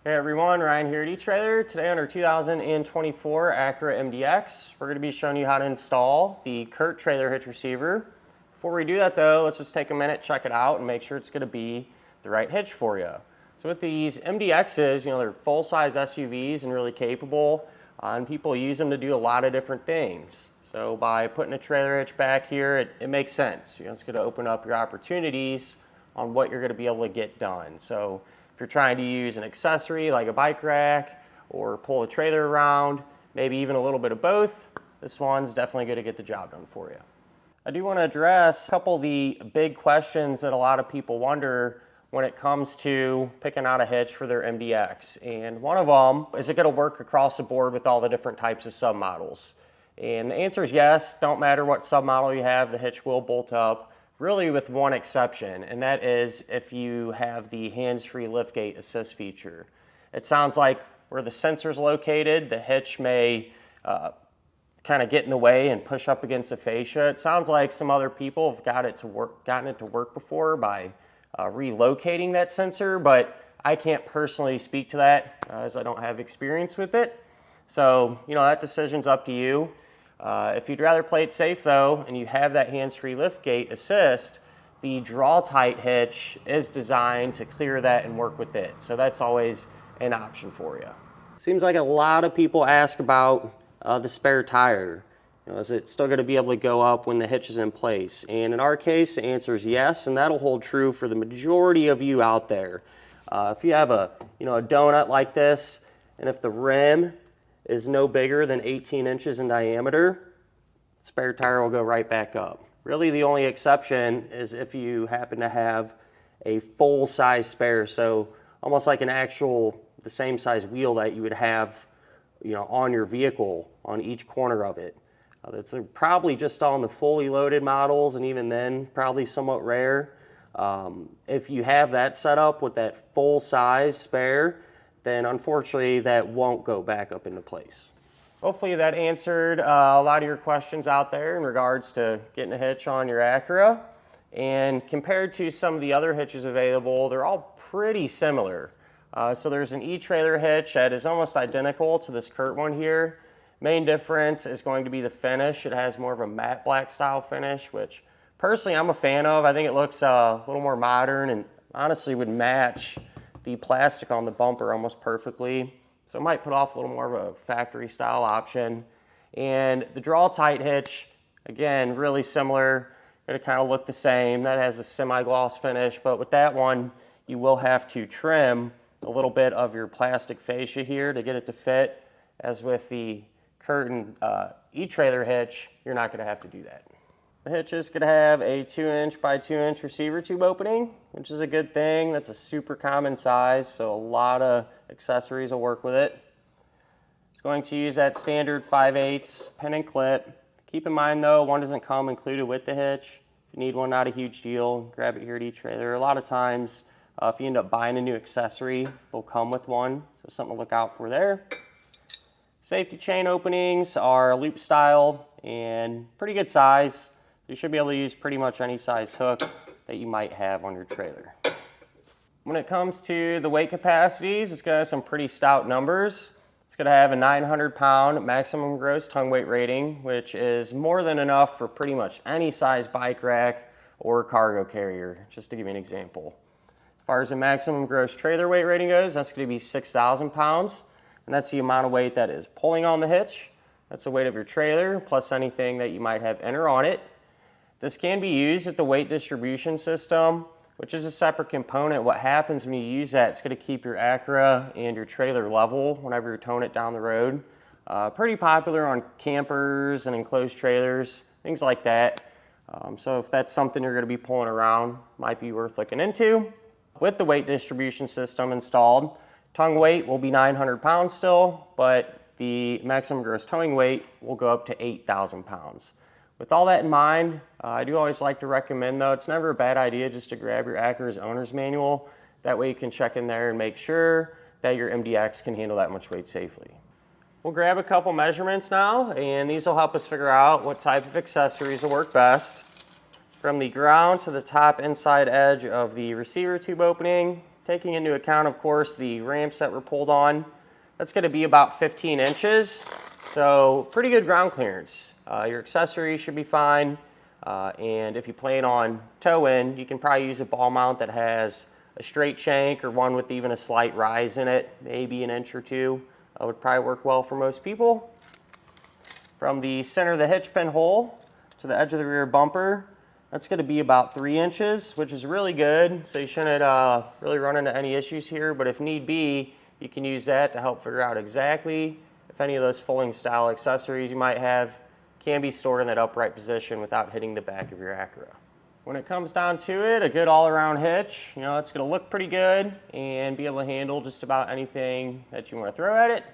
Hey everyone, Ryan here at eTrailer. Today on our 2024 Acura MDX, we're going to be showing you how to install the CURT Trailer Hitch receiver. Before we do that though, let's just take a minute, check it out, and make sure it's going to be the right hitch for you. So with these MDXs, they're full-size SUVs and really capable, and people use them to do a lot of different things. So by putting a trailer hitch back here, it makes sense. It's going to open up your opportunities on what you're going to be able to get done. So if you're trying to use an accessory like a bike rack or pull a trailer around, maybe even a little bit of both, this one's definitely going to get the job done for you. I do want to address a couple of the big questions that a lot of people wonder when it comes to picking out a hitch for their MDX. And one of them, is it going to work across the board with all the different types of submodels? And the answer is yes. Don't matter what submodel you have, the hitch will bolt up. Really with one exception, and that is if you have the hands-free liftgate assist feature. It sounds like where the sensor's located, the hitch may kind of get in the way and push up against the fascia. It sounds like some other people have gotten it to work before by relocating that sensor, but I can't personally speak to that as I don't have experience with it. So, that decision's up to you. If you'd rather play it safe though, and you have that hands-free liftgate assist, the draw-tight hitch is designed to clear that and work with it. So that's always an option for you. Seems like a lot of people ask about the spare tire. Is it still going to be able to go up when the hitch is in place? And in our case, the answer is yes, and that'll hold true for the majority of you out there. If you have a donut like this, and if the rim is no bigger than 18 inches in diameter, the spare tire will go right back up. Really the only exception is if you happen to have a full-size spare, so almost like the same size wheel that you would have on your vehicle on each corner of it. That's probably just on the fully loaded models, and even then probably somewhat rare. If you have that set up with that full-size spare, then unfortunately that won't go back up into place. Hopefully that answered a lot of your questions out there in regards to getting a hitch on your Acura. And compared to some of the other hitches available, they're all pretty similar. So there's an eTrailer hitch that is almost identical to this CURT one here. Main difference is going to be the finish. It has more of a matte black style finish, which personally I'm a fan of. I think it looks a little more modern and honestly would match the plastic on the bumper almost perfectly. So it might put off a little more of a factory style option. And the draw tight hitch, again, really similar, going to kind of look the same. That has a semi-gloss finish, but with that one, you will have to trim a little bit of your plastic fascia here to get it to fit. As with the CURT and eTrailer hitch, you're not going to have to do that. The hitch is going to have a 2-inch by 2-inch receiver tube opening, which is a good thing. That's a super common size, so a lot of accessories will work with it. It's going to use that standard 5/8 pin and clip. Keep in mind though, one doesn't come included with the hitch. If you need one, not a huge deal. Grab it here at eTrailer. A lot of times, if you end up buying a new accessory, they'll come with one, so something to look out for there. Safety chain openings are loop style and pretty good size. You should be able to use pretty much any size hook that you might have on your trailer. When it comes to the weight capacities, it's going to have some pretty stout numbers. It's going to have a 900-pound maximum gross tongue weight rating, which is more than enough for pretty much any size bike rack or cargo carrier, just to give you an example. As far as the maximum gross trailer weight rating goes, that's going to be 6,000 pounds, and that's the amount of weight that is pulling on the hitch. That's the weight of your trailer, plus anything that you might have in or on it. This can be used with the weight distribution system, which is a separate component. What happens when you use that, it's going to keep your Acura and your trailer level whenever you're towing it down the road. Pretty popular on campers and enclosed trailers, things like that. So if that's something you're going to be pulling around, might be worth looking into. With the weight distribution system installed, tongue weight will be 900 pounds still, but the maximum gross towing weight will go up to 8,000 pounds. With all that in mind, I do always like to recommend though, it's never a bad idea just to grab your Acura's owner's manual. That way you can check in there and make sure that your MDX can handle that much weight safely. We'll grab a couple measurements now, and these will help us figure out what type of accessories will work best. From the ground to the top inside edge of the receiver tube opening, taking into account, of course, the ramps that were pulled on. That's going to be about 15 inches, so pretty good ground clearance. Your accessory should be fine, and if you plan on towing, you can probably use a ball mount that has a straight shank or one with even a slight rise in it, maybe an inch or two. That would probably work well for most people. From the center of the hitch pin hole to the edge of the rear bumper, that's going to be about 3 inches, which is really good, so you shouldn't really run into any issues here, but if need be, you can use that to help figure out exactly if any of those fulling style accessories you might have can be stored in that upright position without hitting the back of your Acura. When it comes down to it, a good all-around hitch, you know, it's going to look pretty good and be able to handle just about anything that you want to throw at it.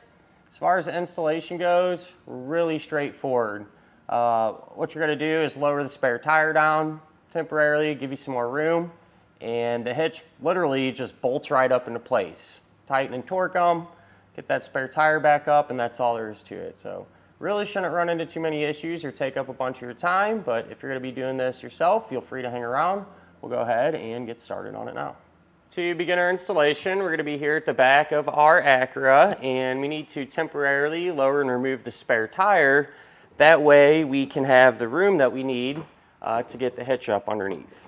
As far as the installation goes, really straightforward. What you're going to do is lower the spare tire down temporarily, give you some more room, and the hitch literally just bolts right up into place. Tighten and torque them, get that spare tire back up, and that's all there is to it. So really shouldn't run into too many issues or take up a bunch of your time, but if you're going to be doing this yourself, feel free to hang around. We'll go ahead and get started on it now. To begin our installation, we're going to be here at the back of our Acura, and we need to temporarily lower and remove the spare tire. That way we can have the room that we need to get the hitch up underneath.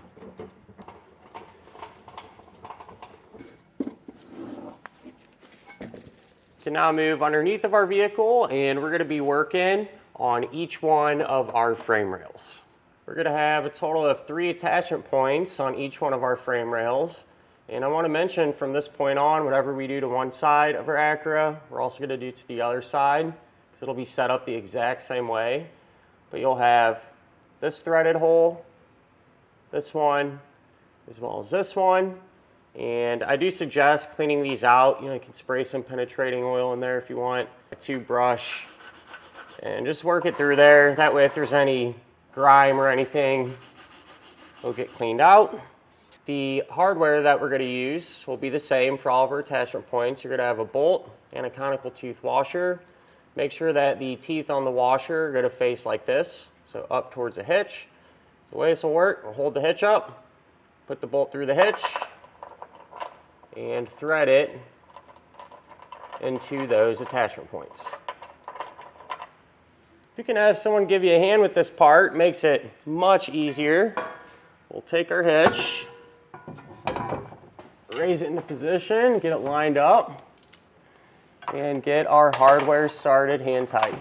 Can now move underneath of our vehicle, and we're going to be working on each one of our frame rails. We're going to have a total of 3 attachment points on each one of our frame rails, and I want to mention from this point on, whatever we do to one side of our Acura, we're also going to do to the other side, because it'll be set up the exact same way. But you'll have this threaded hole, this one, as well as this one. And I do suggest cleaning these out. You know, you can spray some penetrating oil in there if you want, a tube brush, and just work it through there. That way if there's any grime or anything, it'll get cleaned out. The hardware that we're going to use will be the same for all of our attachment points. You're going to have a bolt and a conical tooth washer. Make sure that the teeth on the washer are going to face like this, so up towards the hitch. So the way this will work, we'll hold the hitch up, put the bolt through the hitch, and thread it into those attachment points. If you can have someone give you a hand with this part, it makes it much easier. We'll take our hitch, raise it into position, get it lined up, and get our hardware started hand tight.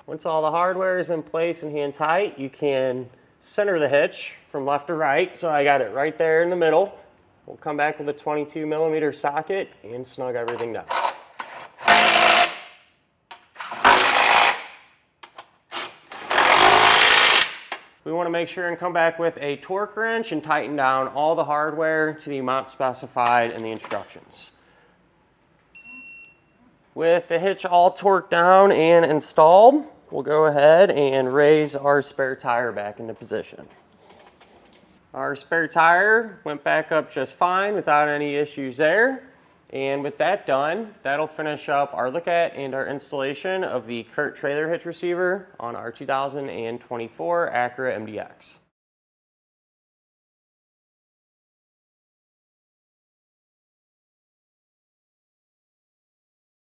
Once all the hardware is in place and hand tight, you can center the hitch from left to right. So I got it right there in the middle. We'll come back with a 22mm socket and snug everything down. We want to make sure and come back with a torque wrench and tighten down all the hardware to the amount specified in the instructions. With the hitch all torqued down and installed, we'll go ahead and raise our spare tire back into position. Our spare tire went back up just fine without any issues there. And with that done, that'll finish up our look at and our installation of the CURT Trailer Hitch receiver on our 2024 Acura MDX.